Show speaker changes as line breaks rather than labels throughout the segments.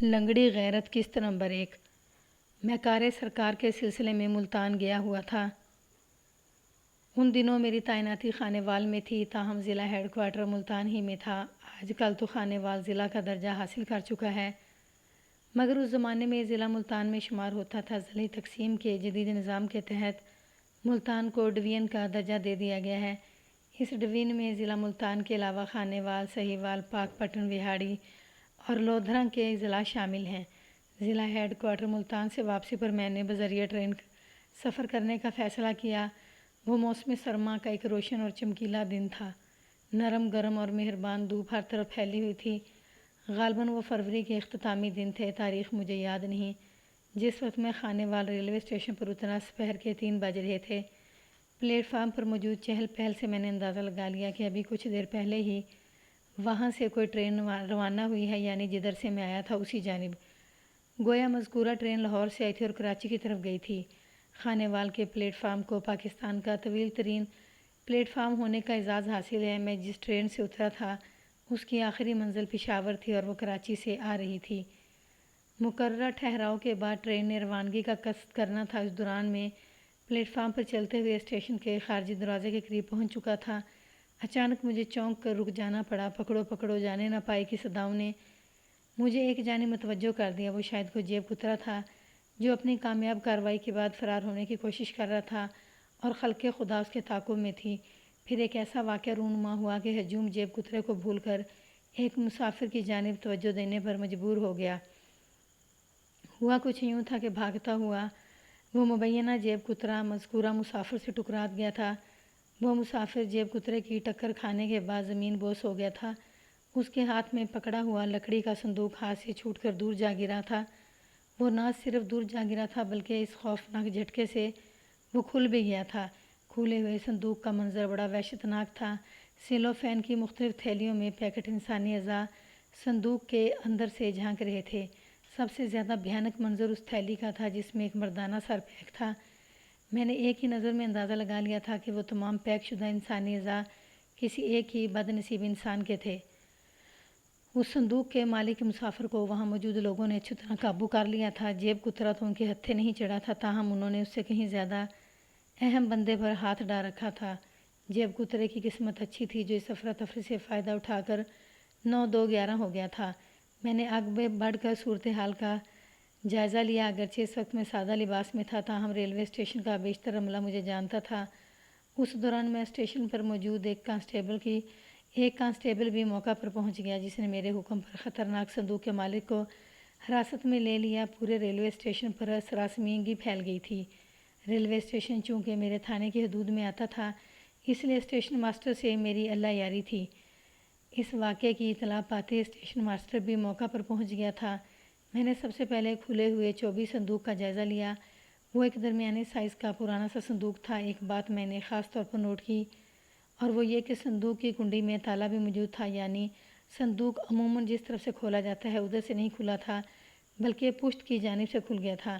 لنگڑی غیرت قسط نمبر 1۔ میں کار سرکار کے سلسلے میں ملتان گیا ہوا تھا۔ ان دنوں میری تعیناتی خانیوال میں تھی، تاہم ضلع ہیڈ کوارٹر ملتان ہی میں تھا۔ آج کل تو خانیوال ضلع کا درجہ حاصل کر چکا ہے، مگر اس زمانے میں ضلع ملتان میں شمار ہوتا تھا۔ ضلعی تقسیم کے جدید نظام کے تحت ملتان کو ڈویژن کا درجہ دے دیا گیا ہے۔ اس ڈویژن میں ضلع ملتان کے علاوہ خانیوال، سہیوال، پاک پٹن، وہاڑی اور لودھرا کے اضلاع شامل ہیں۔ ضلع ہیڈ کوارٹر ملتان سے واپسی پر میں نے بذریعہ ٹرین سفر کرنے کا فیصلہ کیا۔ وہ موسم سرما کا ایک روشن اور چمکیلا دن تھا۔ نرم گرم اور مہربان دھوپ ہر طرف پھیلی ہوئی تھی۔ غالباً وہ فروری کے اختتامی دن تھے، تاریخ مجھے یاد نہیں۔ جس وقت میں خانیوال ریلوے اسٹیشن پر اترا، دوپہر کے 3 بج رہے تھے۔ پلیٹ فارم پر موجود چہل پہل سے میں نے اندازہ لگا لیا کہ ابھی کچھ دیر پہلے ہی وہاں سے کوئی ٹرین روانہ ہوئی ہے، یعنی جدھر سے میں آیا تھا اسی جانب۔ گویا مذکورہ ٹرین لاہور سے آئی تھی اور کراچی کی طرف گئی تھی۔ خانیوال کے پلیٹ فارم کو پاکستان کا طویل ترین پلیٹ فارم ہونے کا اعزاز حاصل ہے۔ میں جس ٹرین سے اترا تھا اس کی آخری منزل پشاور تھی اور وہ کراچی سے آ رہی تھی۔ مقررہ ٹھہراؤ کے بعد ٹرین نے روانگی کا قصد کرنا تھا۔ اس دوران میں پلیٹ فارم پر چلتے ہوئے اسٹیشن کے خارجی دروازے کے قریب پہنچ چکا تھا۔ اچانک مجھے چونک کر رک جانا پڑا۔ پکڑو پکڑو جانے نہ پائے کی صداؤں نے مجھے ایک جانب متوجہ کر دیا۔ وہ شاید کوئی جیب کترا تھا جو اپنی کامیاب کارروائی کے بعد فرار ہونے کی کوشش کر رہا تھا اور خلق خدا اس کے تعاقب میں تھی۔ پھر ایک ایسا واقعہ رونما ہوا کہ ہجوم جیب کترے کو بھول کر ایک مسافر کی جانب توجہ دینے پر مجبور ہو گیا۔ ہوا کچھ یوں تھا کہ بھاگتا ہوا وہ مبینہ جیب کترا مذکورہ مسافر سے ٹکرا گیا تھا۔ وہ مسافر جیب کترے کی ٹکر کھانے کے بعد زمین بوس ہو گیا تھا۔ اس کے ہاتھ میں پکڑا ہوا لکڑی کا صندوق ہاتھ سے چھوٹ کر دور جا گرا تھا۔ وہ نہ صرف دور جا گرا تھا بلکہ اس خوفناک جھٹکے سے وہ کھل بھی گیا تھا۔ کھلے ہوئے صندوق کا منظر بڑا وحشتناک تھا۔ سیلو فین کی مختلف تھیلیوں میں پیکٹ انسانی اعضاء صندوق کے اندر سے جھانک رہے تھے۔ سب سے زیادہ بھیانک منظر اس تھیلی کا تھا جس میں ایک مردانہ سر پیک تھا۔ میں نے ایک ہی نظر میں اندازہ لگا لیا تھا کہ وہ تمام پیک شدہ انسانی اعضاء کسی ایک ہی بد نصیب انسان کے تھے۔ اس صندوق کے مالک مسافر کو وہاں موجود لوگوں نے اچھی طرح قابو کر لیا تھا۔ جیب کترا تو ان کے ہتھے نہیں چڑھا تھا، تاہم انہوں نے اس سے کہیں زیادہ اہم بندے پر ہاتھ ڈال رکھا تھا۔ جیب کترے کی قسمت اچھی تھی جو اس افراتفری سے فائدہ اٹھا کر 9-2-11 ہو گیا تھا۔ میں نے آگے بڑھ کر صورتحال کا جائزہ لیا۔ اگرچہ اس وقت میں سادہ لباس میں تھا، تاہم ریلوے اسٹیشن کا بیشتر عملہ مجھے جانتا تھا۔ اس دوران میں اسٹیشن پر موجود ایک کانسٹیبل بھی موقع پر پہنچ گیا، جس نے میرے حکم پر خطرناک صندوق کے مالک کو حراست میں لے لیا۔ پورے ریلوے اسٹیشن پر ہراسمندگی پھیل گئی تھی۔ ریلوے اسٹیشن چونکہ میرے تھانے کی حدود میں آتا تھا، اس لیے اسٹیشن ماسٹر سے میری اللہ یاری تھی۔ اس واقعے کی اطلاع پاتے اسٹیشن ماسٹر بھی موقع پر پہنچ گیا تھا۔ میں نے سب سے پہلے کھلے ہوئے چوبی صندوق کا جائزہ لیا۔ وہ ایک درمیانے سائز کا پرانا سا صندوق تھا۔ ایک بات میں نے خاص طور پر نوٹ کی اور وہ یہ کہ صندوق کی کنڈی میں تالا بھی موجود تھا، یعنی صندوق عموماً جس طرف سے کھولا جاتا ہے ادھر سے نہیں کھلا تھا بلکہ پشت کی جانب سے کھل گیا تھا۔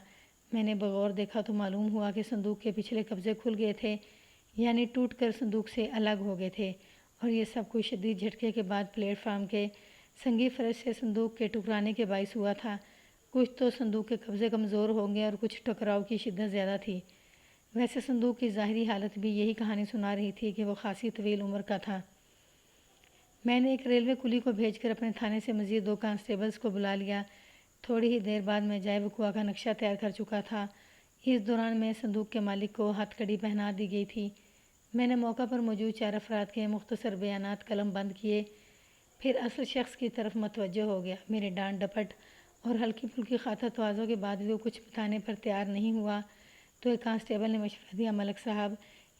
میں نے بغور دیکھا تو معلوم ہوا کہ صندوق کے پچھلے قبضے کھل گئے تھے، یعنی ٹوٹ کر صندوق سے الگ ہو گئے تھے، اور یہ سب کچھ شدید جھٹکے کے بعد پلیٹ فارم کے سنگی فرش سے صندوق کے ٹکرانے کے باعث ہوا تھا۔ کچھ تو صندوق کے قبضے کمزور ہو گئے اور کچھ ٹکراؤ کی شدت زیادہ تھی۔ ویسے صندوق کی ظاہری حالت بھی یہی کہانی سنا رہی تھی کہ وہ خاصی طویل عمر کا تھا۔ میں نے ایک ریلوے کلی کو بھیج کر اپنے تھانے سے مزید 2 کانسٹیبلز کو بلا لیا۔ تھوڑی ہی دیر بعد میں جائے وقوع کا نقشہ تیار کر چکا تھا۔ اس دوران میں صندوق کے مالک کو ہتھ کڑی پہنا دی گئی تھی۔ میں نے موقع پر موجود 4 افراد کے مختصر بیانات قلم بند کیے، پھر اصل شخص کی طرف متوجہ ہو گیا۔ میرے ڈانٹ ڈپٹ اور ہلکی پھلکی خاطر تواضع کے بعد بھی وہ کچھ بتانے پر تیار نہیں ہوا تو ایک کانسٹیبل نے مشورہ دیا، ملک صاحب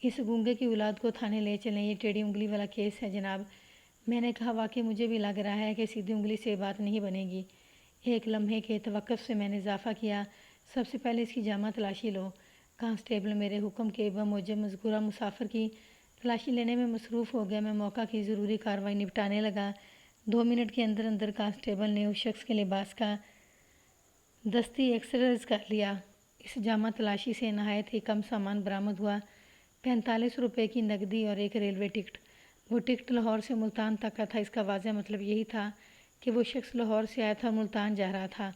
اس گونگے کی اولاد کو تھانے لے چلیں، یہ ٹیڑھی انگلی والا کیس ہے جناب۔ میں نے کہا واقعی مجھے بھی لگ رہا ہے کہ سیدھی انگلی سے بات نہیں بنے گی۔ ایک لمحے کے توقف سے میں نے اضافہ کیا، سب سے پہلے اس کی جامہ تلاشی لو۔ کانسٹیبل میرے حکم کے بموجب مذکورہ مسافر کی تلاشی لینے میں مصروف ہو گیا۔ میں موقع کی ضروری کارروائی نپٹانے لگا۔ 2 منٹ کے اندر اندر کانسٹیبل نے اس شخص کے لباس کا دستی ایکسرسائز کر لیا۔ اس جامہ تلاشی سے نہایت ہی کم سامان برآمد ہوا، 45 روپے کی نقدی اور ایک ریلوے ٹکٹ۔ وہ ٹکٹ لاہور سے ملتان تک کا تھا۔ اس کا واضح مطلب یہی تھا کہ وہ شخص لاہور سے آیا تھا اور ملتان جا رہا تھا،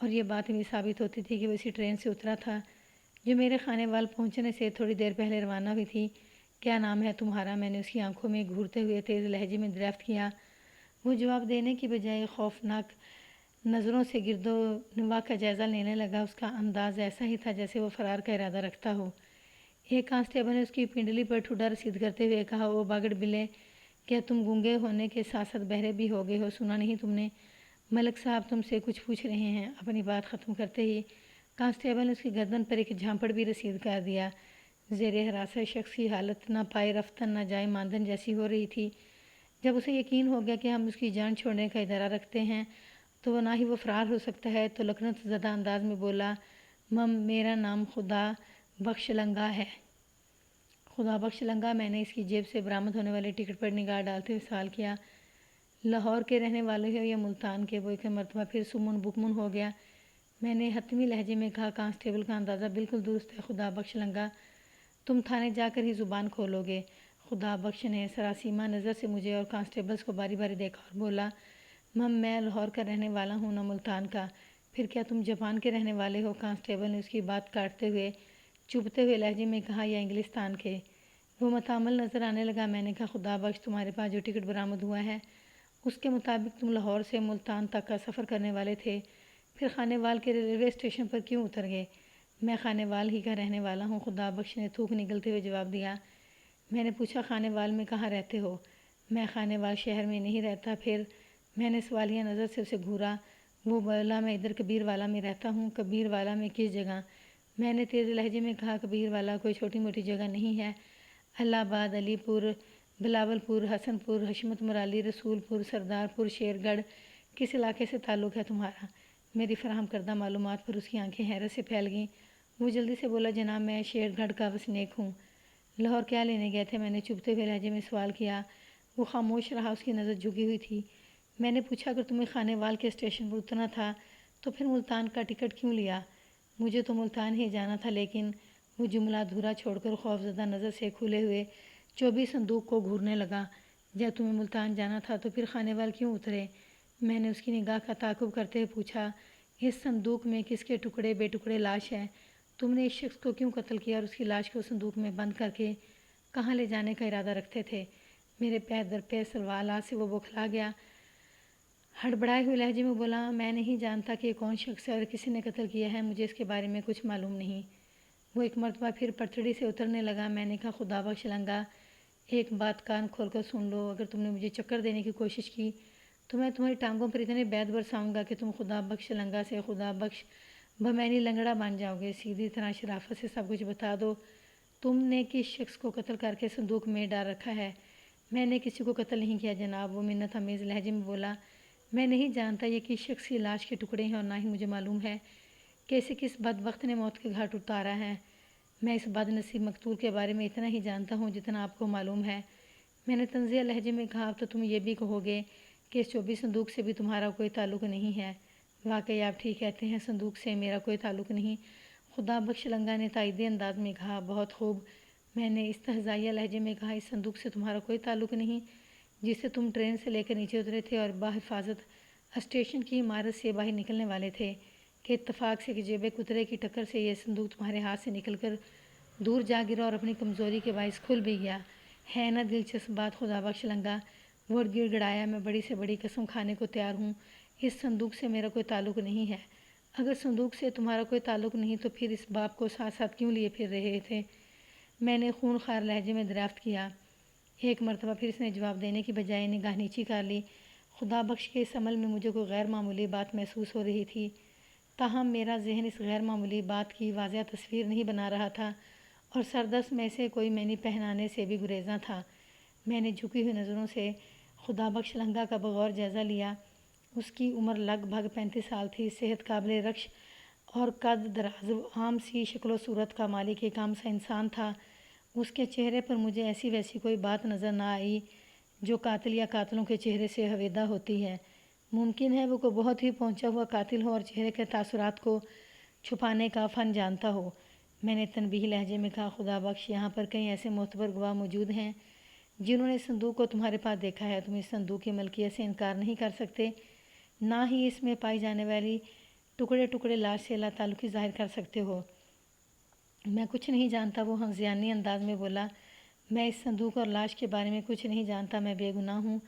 اور یہ بات بھی ثابت ہوتی تھی کہ وہ اسی ٹرین سے اترا تھا جو میرے خانے وال پہنچنے سے تھوڑی دیر پہلے روانہ ہوئی تھی۔ کیا نام ہے تمہارا؟ میں نے اس کی آنکھوں میں گھورتے ہوئے تیز لہجے میں دریافت کیا۔ وہ جواب دینے کی بجائے خوفناک نظروں سے گرد و نواح کا جائزہ لینے لگا۔ اس کا انداز ایسا ہی تھا جیسے وہ فرار کا ارادہ رکھتا ہو۔ ایک کانسٹیبل نے اس کی پنڈلی پر ٹھڈا رسید کرتے ہوئے کہا، او باگڑ بلے، کیا تم گونگے ہونے کے ساتھ ساتھ بہرے بھی ہو گئے ہو؟ سنا نہیں تم نے؟ ملک صاحب تم سے کچھ پوچھ رہے ہیں۔ اپنی بات ختم کرتے ہی کانسٹیبل نے اس کی گردن پر ایک جھانپڑ بھی رسید کر دیا۔ زیر حراست شخص کی حالت نہ پائے رفتن نہ جائے ماندن جیسی ہو رہی تھی۔ جب اسے یقین ہو گیا کہ ہم اس کی جان چھوڑنے کا ارادہ رکھتے ہیں تو وہ نہ ہی وہ فرار ہو سکتا ہے، تو لکنت زدہ انداز میں بولا، میرا نام خدا بخش لنگا ہے۔ خدا بخش لنگا؟ میں نے اس کی جیب سے برآمد ہونے والے ٹکٹ پر نگاہ ڈالتے ہوئے سوال کیا۔ لاہور کے رہنے والے ہو یا ملتان کے؟ وہ ایک مرتبہ پھر سمن بکمن ہو گیا۔ میں نے حتمی لہجے میں کہا، کانسٹیبل کا اندازہ بالکل درست ہے خدا بخش لنگا، تم تھانے جا کر ہی زبان کھولو گے۔ خدا بخش نے سراسیمہ نظر سے مجھے اور کانسٹیبلز کو باری باری دیکھا اور بولا، میں لاہور کا رہنے والا ہوں نہ ملتان کا۔ پھر کیا تم جاپان کے رہنے والے ہو؟ کانسٹیبل نے اس کی بات کاٹتے ہوئے چبھتے ہوئے لہجے میں کہا، یا انگلستان کے؟ وہ متعامل نظر آنے لگا۔ میں نے کہا، خدا بخش تمہارے پاس جو ٹکٹ برآمد ہوا ہے اس کے مطابق تم لاہور سے ملتان تک کا سفر کرنے والے تھے، پھر خانے وال کے ریلوے اسٹیشن پر کیوں اتر گئے؟ میں خانے وال ہی کا رہنے والا ہوں، خدا بخش نے تھوک نگلتے ہوئے جواب دیا۔ میں نے پوچھا، خانے وال میں کہاں رہتے ہو؟ میں خانے وال شہر میں نہیں رہتا۔ پھر؟ میں نے سوالیہ نظر سے اسے گھورا۔ وہ بولا، میں ادھر کبیر والا میں رہتا ہوں۔ کبیر والا میں کس جگہ؟ میں نے تیز لہجے میں کہا، کبیر والا کوئی چھوٹی موٹی جگہ نہیں ہے، الہ آباد، علی پور، بلاول پور، حسن پور، حشمت مرالی، رسول پور، سردار پور، شیر گڑھ۔ کس علاقے سے تعلق ہے تمہارا؟ میری فراہم کردہ معلومات پر اس کی آنکھیں حیرت سے پھیل گئیں۔ وہ جلدی سے بولا، جناب میں شیر گڑھ کا وسنیک ہوں۔ لاہور کیا لینے گئے تھے؟ میں نے چبھتے ہوئے لہجے میں سوال کیا۔ وہ خاموش رہا، اس کی نظر جھکی ہوئی تھی۔ میں نے پوچھا، اگر تمہیں خانے وال کے اسٹیشن پر اترنا تھا تو پھر ملتان کا ٹکٹ کیوں لیا؟ مجھے تو ملتان ہی جانا تھا، لیکن… وہ جملہ ادھورا چھوڑ کر خوفزدہ نظر سے کھلے ہوئے چوبی صندوق کو گھورنے لگا۔ جب تمہیں ملتان جانا تھا تو پھر خانے وال کیوں اترے؟ میں نے اس کی نگاہ کا تعاقب کرتے ہوئے پوچھا، اس صندوق میں کس کے ٹکڑے بے ٹکڑے لاش ہے؟ تم نے اس شخص کو کیوں قتل کیا اور اس کی لاش کو صندوق میں بند کر کے کہاں لے جانے کا ارادہ رکھتے تھے؟ میرے پے در پے سوالات سے وہ بوکھلا گیا۔ ہڑبڑائے ہوئے لہجے میں بولا، میں نہیں جانتا کہ یہ کون شخص ہے اور کسی نے قتل کیا ہے، مجھے اس کے بارے میں کچھ معلوم نہیں۔ وہ ایک مرتبہ پھر پٹڑی سے اترنے لگا۔ میں نے کہا، خدا بخش لنگا، ایک بات کان کھول کر سن لو، اگر تم نے مجھے چکر دینے کی کوشش کی تو میں تمہاری ٹانگوں پر اتنے بیت برساؤں گا کہ تم خدا بخش لنگا سے خدا بخش بمینی لنگڑا بن جاؤ گے۔ سیدھی طرح شرافت سے سب کچھ بتا دو، تم نے کس شخص کو قتل کر کے صندوق میں ڈال رکھا ہے؟ میں نے کسی کو قتل نہیں کیا جناب، وہ منت آمیز لہجے میں بولا۔ میں نہیں جانتا یہ کس شخص کی لاش کے ٹکڑے ہیں اور نہ ہی مجھے معلوم ہے کہ اسے کس بدبخت نے موت کے گھاٹ اتارا ہے۔ میں اس بد نصیب مقتول کے بارے میں اتنا ہی جانتا ہوں جتنا آپ کو معلوم ہے۔ میں نے طنزیہ لہجے میں کہا، اب تو تم یہ بھی کہو گے کہ اس چوبی صندوق سے بھی تمہارا کوئی تعلق نہیں ہے؟ واقعی آپ ٹھیک کہتے ہیں، صندوق سے میرا کوئی تعلق نہیں، خدا بخش لنگا نے تائیدی انداز میں کہا۔ بہت خوب، میں نے استہزائیہ لہجے میں کہا، اس صندوق سے تمہارا کوئی تعلق نہیں جسے تم ٹرین سے لے کر نیچے اترے تھے اور بحفاظت اسٹیشن کی عمارت سے باہر نکلنے والے تھے کہ اتفاق سے کہ جیب کترے کی ٹکر سے یہ صندوق تمہارے ہاتھ سے نکل کر دور جا گرا اور اپنی کمزوری کے باعث کھل بھی گیا؟ ہے نا دلچسپ بات خدا بخش لنگا؟ وہ گڑ گڑایا، میں بڑی سے بڑی قسم کھانے کو تیار ہوں، اس صندوق سے میرا کوئی تعلق نہیں ہے۔ اگر صندوق سے تمہارا کوئی تعلق نہیں تو پھر اس باپ کو ساتھ ساتھ کیوں لیے پھر رہے تھے؟ میں نے خون خوار لہجے میں دریافت کیا۔ ایک مرتبہ پھر اس نے جواب دینے کی بجائے نگاہ نیچی کر لی۔ خدا بخش کے اس عمل میں مجھے کوئی غیر معمولی بات محسوس ہو رہی تھی، تاہم میرا ذہن اس غیر معمولی بات کی واضح تصویر نہیں بنا رہا تھا اور سردست میں سے کوئی معنی پہنانے سے بھی گریزاں تھا۔ میں نے جھکی ہوئی نظروں سے خدا بخش لنگا کا بغور جائزہ لیا۔ اس کی عمر لگ بھگ 35 سال تھی، صحت قابل رکش اور قد دراز، عام سی شکل و صورت کا مالک ایک عام سا انسان تھا۔ اس کے چہرے پر مجھے ایسی ویسی کوئی بات نظر نہ آئی جو قاتل یا قاتلوں کے چہرے سے ہویدہ ہوتی ہے۔ ممکن ہے وہ کوئی بہت ہی پہنچا ہوا قاتل ہو اور چہرے کے تاثرات کو چھپانے کا فن جانتا ہو۔ میں نے تنبیہی لہجے میں کہا، خدا بخش یہاں پر کئی ایسے معتبر گواہ موجود ہیں جنہوں نے صندوق کو تمہارے پاس دیکھا ہے، تم اس صندوق کی ملکیت سے انکار نہیں کر سکتے۔ نہ ہی اس میں پائی جانے والی ٹکڑے ٹکڑے لاش سے اللہ تعلقی ظاہر کر سکتے ہو۔ میں کچھ نہیں جانتا، وہ ہمزیانی انداز میں بولا۔ میں اس صندوق اور لاش کے بارے میں کچھ نہیں جانتا، میں بے گناہ ہوں،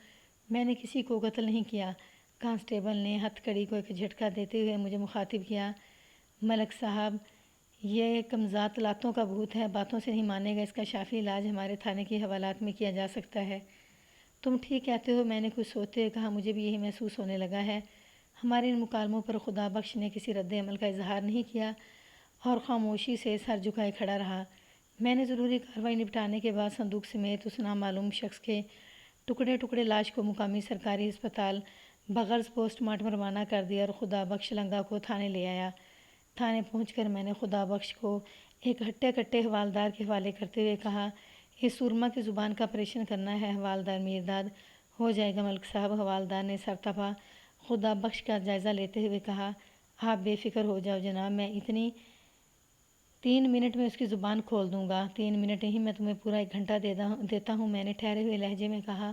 میں نے کسی کو قتل نہیں کیا۔ کانسٹیبل نے ہتھ کڑی کو ایک جھٹکا دیتے ہوئے مجھے مخاطب کیا۔ ملک صاحب، یہ کمزات لاتوں کا بھوت ہے، باتوں سے نہیں مانے گا، اس کا شافی علاج ہمارے تھانے کے حوالات میں کیا جا سکتا ہے۔ تم ٹھیک کہتے ہو، میں نے کچھ سوچتے ہوئے کہا، مجھے بھی یہی محسوس ہونے لگا ہے۔ ہمارے ان مکالموں پر خدا بخش نے کسی رد عمل کا اظہار نہیں کیا اور خاموشی سے سر جھکائے کھڑا رہا۔ میں نے ضروری کارروائی نپٹانے کے بعد صندوق سمیت اس نامعلوم شخص کے ٹکڑے ٹکڑے لاش کو مقامی سرکاری ہسپتال بغرض پوسٹ مارٹم روانہ کر دیا اور خدا بخش لنگا کو تھانے لے آیا۔ تھانے پہنچ کر میں نے خدا بخش کو ایک ہٹے کٹے حوالدار کے حوالے کرتے ہوئے کہا، اس سورما کی زبان کا آپریشن کرنا ہے۔ حوالدار میرداد، ہو جائے گا ملک صاحب۔ حوالدار نے سر تپا خدا بخش کا جائزہ لیتے ہوئے کہا، آپ بے فکر ہو جاؤ جناب، میں اتنی 3 منٹ میں اس کی زبان کھول دوں گا۔ 3 منٹ نہیں، میں تمہیں پورا 1 گھنٹہ دیتا ہوں، میں نے ٹھہرے ہوئے لہجے میں کہا۔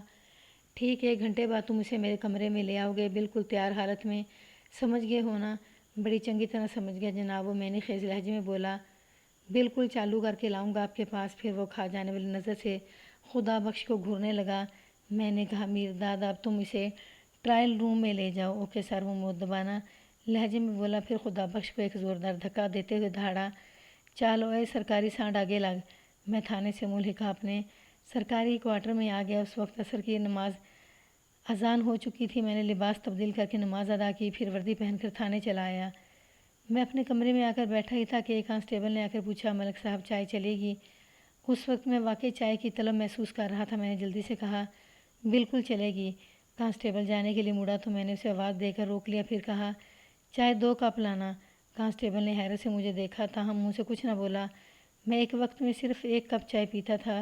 ٹھیک 1 گھنٹے بعد تم اسے میرے کمرے میں لے آؤ گے، بالکل تیار حالت میں، سمجھ گئے ہو نا؟ بڑی چنگی طرح سمجھ گیا جناب، وہ میں نے خیز لہجے میں بولا۔ بالکل چالو کر کے لاؤں گا آپ کے پاس۔ پھر وہ کھا جانے والی نظر سے خدا بخش کو گھورنے لگا۔ میں نے کہا، میرداد اب تم اسے ٹرائل روم میں لے جاؤ۔ اوکے سر، وہ مؤدبانہ لہجے میں بولا، پھر خدا بخش کو ایک زوردار دھکا دیتے ہوئے دھاڑا، چالو اے سرکاری سانڈ آگے لگ۔ میں تھانے سے منہ لکھا اپنے سرکاری کوارٹر میں آ گیا۔ اس وقت عصر کی نماز اذان ہو چکی تھی۔ میں نے لباس تبدیل کر کے نماز ادا کی، پھر وردی پہن کر تھانے چلا آیا۔ میں اپنے کمرے میں آ کر بیٹھا ہی تھا کہ ایک کانسٹیبل نے آ کر پوچھا، ملک صاحب چائے چلے گی؟ اس وقت میں واقعی چائے کی طلب محسوس کر رہا تھا۔ میں نے جلدی سے کہا، بالکل چلے گی۔ کانسٹیبل جانے کے لیے مڑا تو میں نے اسے آواز دے کر روک لیا، پھر کہا، چائے 2 کپ لانا۔ کانسٹیبل نے حیرت سے مجھے دیکھا، تاہم منہ سے کچھ نہ بولا۔ میں ایک وقت میں صرف 1 کپ چائے پیتا تھا۔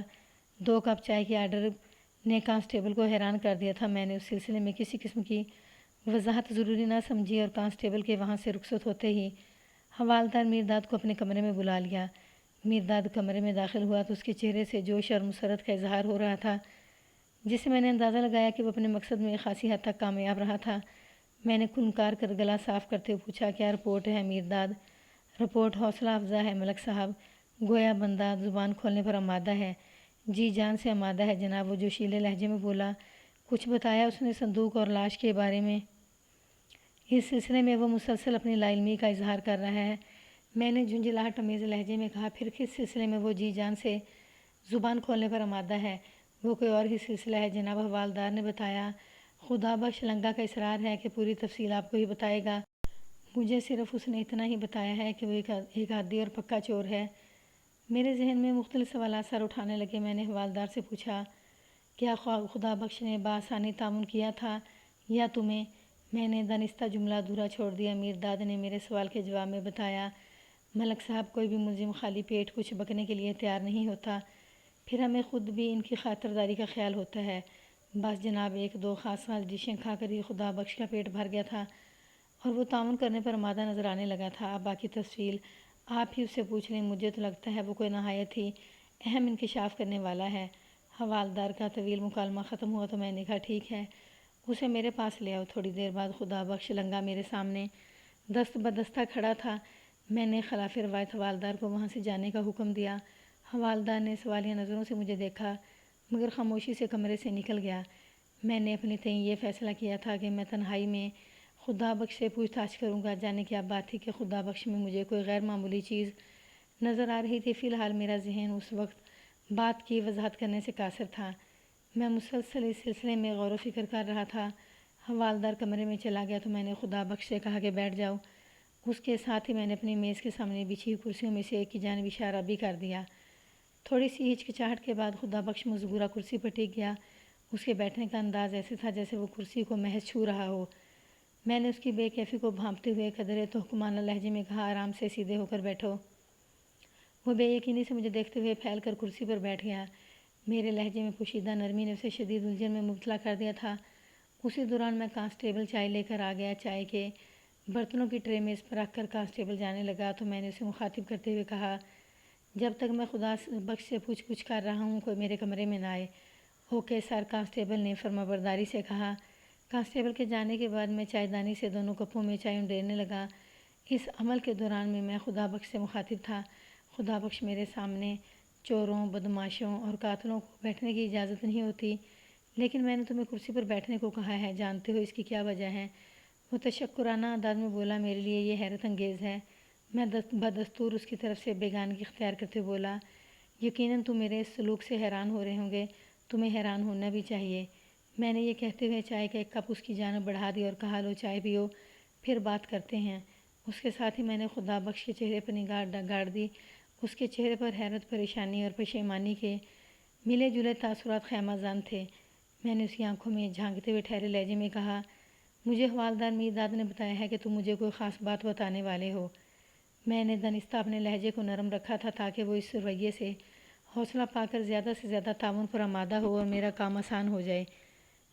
2 کپ چائے کے آرڈر نے کانسٹیبل کو حیران کر دیا تھا۔ میں نے اس سلسلے میں کسی قسم کی وضاحت ضروری نہ سمجھی اور کانسٹیبل کے وہاں سے رخصت ہوتے ہی حوالدار میرداد کو اپنے کمرے میں بلا لیا۔ میرداد کمرے میں داخل ہوا تو اس کے چہرے سے جوش اور مسرت کا اظہار ہو رہا تھا، جس سے میں نے اندازہ لگایا کہ وہ اپنے مقصد میں خاصی حد تک کامیاب رہا تھا۔ میں نے کھنکار کر گلا صاف کرتے ہوئے پوچھا، کیا رپورٹ ہے میرداد؟ رپورٹ حوصلہ افزا ہے ملک صاحب، گویا بندہ زبان کھولنے پر آمادہ ہے۔ جی جان سے آمادہ ہے جناب، وہ جوشیلے لہجے میں بولا۔ کچھ بتایا اس نے صندوق اور لاش کے بارے میں؟ اس سلسلے میں وہ مسلسل اپنی لا علمی کا اظہار کر رہا ہے، میں نے جھنجھلاہٹ آمیز لہجے میں کہا۔ پھر کس سلسلے میں وہ جی جان سے زبان کھولنے پر آمادہ ہے؟ وہ کوئی اور ہی سلسلہ ہے جناب، حوالدار نے بتایا۔ خدا بخش لنگا کا اصرار ہے کہ پوری تفصیل آپ کو ہی بتائے گا۔ مجھے صرف اس نے اتنا ہی بتایا ہے کہ وہ ایک عادی اور پکا چور ہے۔ میرے ذہن میں مختلف سوالات سر اٹھانے لگے۔ میں نے حوالدار سے پوچھا، کیا خدا بخش نے بآسانی تعاون کیا تھا یا تمہیں؟ میں نے دانستہ جملہ ادھورا چھوڑ دیا۔ میرداد نے میرے سوال کے جواب میں بتایا، ملک صاحب کوئی بھی ملزم خالی پیٹ کچھ بکنے کے لیے تیار نہیں ہوتا، پھر ہمیں خود بھی ان کی خاطرداری کا خیال ہوتا ہے۔ بس جناب 1-2 خاص ڈشیں کھا کر ہی خدا بخش کا پیٹ بھر گیا تھا اور وہ تعاون کرنے پر آمادہ نظر آنے لگا تھا۔ اب باقی تفصیل آپ ہی اس سے پوچھ لیں، مجھے تو لگتا ہے وہ کوئی نہایت ہی اہم انکشاف کرنے والا ہے۔ حوالدار کا طویل مکالمہ ختم ہوا تو میں نے کہا، ٹھیک ہے، اسے میرے پاس لے آؤ۔ تھوڑی دیر بعد خدا بخش لنگا میرے سامنے دست بدستہ کھڑا تھا۔ میں نے خلاف روایت حوالدار کو وہاں سے جانے کا حکم دیا۔ حوالدار نے سوالیہ نظروں سے مجھے دیکھا مگر خاموشی سے کمرے سے نکل گیا۔ میں نے اپنی تئیں یہ فیصلہ کیا تھا کہ میں تنہائی میں خدا بخش سے پوچھ تاچھ کروں گا۔ جانے کیا بات تھی کہ خدا بخش میں مجھے کوئی غیر معمولی چیز نظر آ رہی تھی۔ فی الحال میرا ذہن اس وقت بات کی وضاحت کرنے سے قاصر تھا۔ میں مسلسل اس سلسلے میں غور و فکر کر رہا تھا۔ حوالدار کمرے میں چلا گیا تو میں نے خدا بخش سے کہا کہ بیٹھ جاؤ۔ اس کے ساتھ ہی میں نے اپنی میز کے سامنے بچھی ہوئی کرسیوں میں سے ایک کی جانب اشارہ بھی کر دیا۔ تھوڑی سی ہچکچاہٹ کے بعد خدا بخش مذکورہ کرسی پر ٹک گیا۔ اس کے بیٹھنے کا انداز ایسے تھا جیسے وہ کرسی کو محض چھو رہا ہو۔ میں نے اس کی بے کیفی کو بھانپتے ہوئے قدرے تحکمانہ لہجے میں کہا، آرام سے سیدھے ہو کر بیٹھو۔ وہ بے یقینی سے مجھے دیکھتے ہوئے پھیل کر کرسی پر بیٹھ گیا۔ میرے لہجے میں پوشیدہ نرمی نے اسے شدید الجھن میں مبتلا کر دیا تھا۔ اسی دوران میں کانسٹیبل چائے لے کر آ گیا۔ چائے کے برتنوں کی ٹرے میز پر رکھ کر کانسٹیبل جانے لگا تو میں نے اسے مخاطب کرتے ہوئے کہا، جب تک میں خدا بخش سے پوچھ گچھ کر رہا ہوں کوئی میرے کمرے میں نہ آئے۔ اوکے سر، کانسٹیبل نے فرمانبرداری سے کہا۔ کانسٹیبل کے جانے کے بعد میں چائے دانی سے دونوں کپوں میں چائے انڈیرنے لگا۔ اس عمل کے دوران میں خدا بخش سے مخاطب تھا۔ خدا بخش میرے سامنے چوروں، بدماشوں اور قاتلوں کو بیٹھنے کی اجازت نہیں ہوتی، لیکن میں نے تمہیں کرسی پر بیٹھنے کو کہا ہے، جانتے ہو اس کی کیا وجہ ہے؟ وہ تشکرانہ انداز میں بولا، میرے لیے یہ حیرت انگیز ہے۔ میں بدستور اس کی طرف سے بیگانگی اختیار کرتے بولا، یقیناً تم میرے اس سلوک سے حیران ہو رہے ہوں گے، تمہیں حیران ہونا بھی چاہیے۔ میں نے یہ کہتے ہوئے چائے کا ایک کپ اس کی جانب بڑھا دی اور کہا، لو چائے پیو، پھر بات کرتے ہیں۔ اس کے ساتھ ہی میں نے خدا بخش کے چہرے پر نگاہ گاڑ دی۔ اس کے چہرے پر حیرت، پریشانی اور پشیمانی کے ملے جلے تاثرات خیمہ زن تھے۔ میں نے اس کی آنکھوں میں جھانکتے ہوئے ٹھہرے لہجے میں کہا، مجھے حوالدار میرداد نے بتایا ہے کہ تم مجھے کوئی خاص بات بتانے والے ہو۔ میں نے دانستہ اپنے لہجے کو نرم رکھا تھا تاکہ وہ اس رویے سے حوصلہ پا کر زیادہ سے زیادہ تعاون پر آمادہ ہو اور میرا کام آسان ہو جائے۔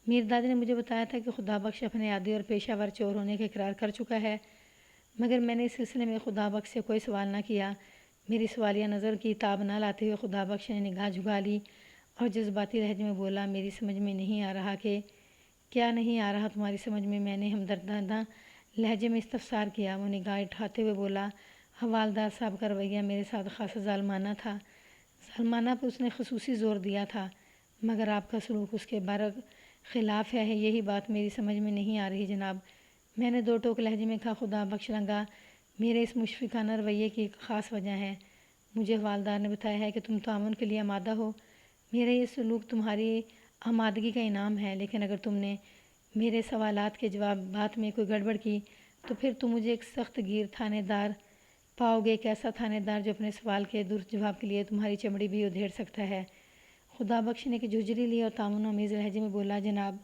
میرداد نے مجھے بتایا تھا کہ خدا بخش اپنے عادی اور پیشہ ور چور ہونے کا اقرار کر چکا ہے، مگر میں نے اس سلسلے میں خدا بخش سے کوئی سوال نہ کیا۔ میری سوالیہ نظر کی تاب نہ لاتے ہوئے خدا بخش نے نگاہ جھکا لی اور جذباتی لہجے میں بولا، میری سمجھ میں نہیں آ رہا کہ کیا نہیں آ رہا تمہاری سمجھ میں؟ میں نے ہمدردانہ لہجے میں استفسار کیا۔ وہ نگاہ اٹھاتے ہوئے بولا، حوالدار صاحب کا رویہ میرے ساتھ خاصا ظالمانہ تھا۔ ظالمانہ پر اس نے خصوصی زور دیا تھا، مگر آپ کا سلوک اس کے برخلاف ہے، یہی بات میری سمجھ میں نہیں آ رہی جناب۔ میں نے دو ٹوک لہجے میں کہا، خدا بخش لنگا، میرے اس مشفقانہ رویے کی ایک خاص وجہ ہے۔ مجھے حوالدار نے بتایا ہے کہ تم تعاون کے لیے آمادہ ہو۔ میرا یہ سلوک تمہاری آمادگی کا انعام ہے، لیکن اگر تم نے میرے سوالات کے جوابات میں کوئی گڑبڑ کی تو پھر تم مجھے ایک سخت گیر تھانے دار پاؤ گے، ایک ایسا تھانے دار جو اپنے سوال کے درست جواب کے لیے تمہاری چمڑی بھی ادھیڑ سکتا ہے۔ خدا بخش نے ایک جھجری لی اور تعاون آمیز لہجے میں بولا، جناب،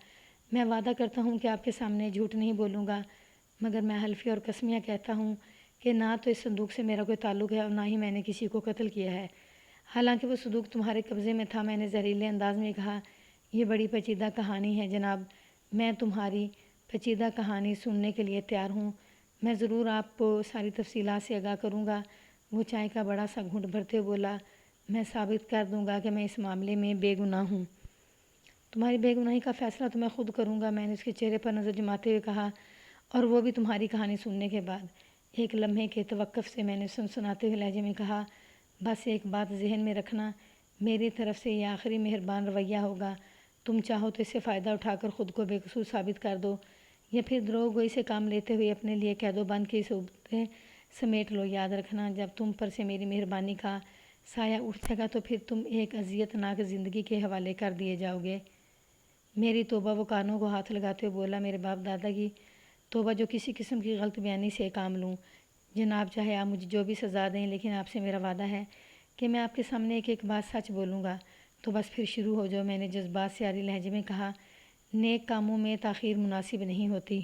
میں وعدہ کرتا ہوں کہ آپ کے سامنے جھوٹ نہیں بولوں گا، مگر میں حلفیہ اور قسمیہ کہتا ہوں کہ نہ تو اس صندوق سے میرا کوئی تعلق ہے اور نہ ہی میں نے کسی کو قتل کیا ہے۔ حالانکہ وہ صندوق تمہارے قبضے میں تھا۔ میں نے زہریلے انداز میں کہا، یہ بڑی پیچیدہ کہانی ہے جناب، میں تمہاری پیچیدہ کہانی سننے کے لیے تیار ہوں، میں ضرور آپ کو ساری تفصیلات سے آگاہ کروں گا۔ وہ چائے کا بڑا سا گھونٹ بھرتے ہوئے بولا، میں ثابت کر دوں گا کہ میں اس معاملے میں بے گناہ ہوں۔ تمہاری بے گناہی کا فیصلہ تو میں خود کروں گا، میں نے اس کے چہرے پر نظر جماتے ہوئے کہا، اور وہ بھی تمہاری کہانی سننے کے بعد۔ ایک لمحے کے توقف سے میں نے سنسناتے ہوئے لہجے میں کہا، بس ایک بات ذہن میں رکھنا، میری طرف سے یہ آخری مہربان رویہ ہوگا۔ تم چاہو تو اس سے فائدہ اٹھا کر خود کو بے قصور ثابت کر دو، یا پھر دروغ گوئی سے کام لیتے ہوئے اپنے لیے قید و بند کی صورتیں سمیٹ لو۔ یاد رکھنا، جب تم پر سے میری مہربانی کا سایہ اٹھ جائے گا تو پھر تم ایک اذیت ناک زندگی کے حوالے کر دیے جاؤ گے۔ میری توبہ! وہ کانوں کو ہاتھ لگاتے ہوئے بولا، میرے باپ دادا کی توبہ جو کسی قسم کی غلط بیانی سے کام لوں۔ جناب، چاہے آپ مجھے جو بھی سزا دیں، لیکن آپ سے میرا وعدہ ہے کہ میں آپ کے سامنے ایک ایک بات سچ بولوں گا۔ تو بس پھر شروع ہو جاؤ، میں نے جذبات سے عاری لہجے میں کہا، نیک کاموں میں تاخیر مناسب نہیں ہوتی۔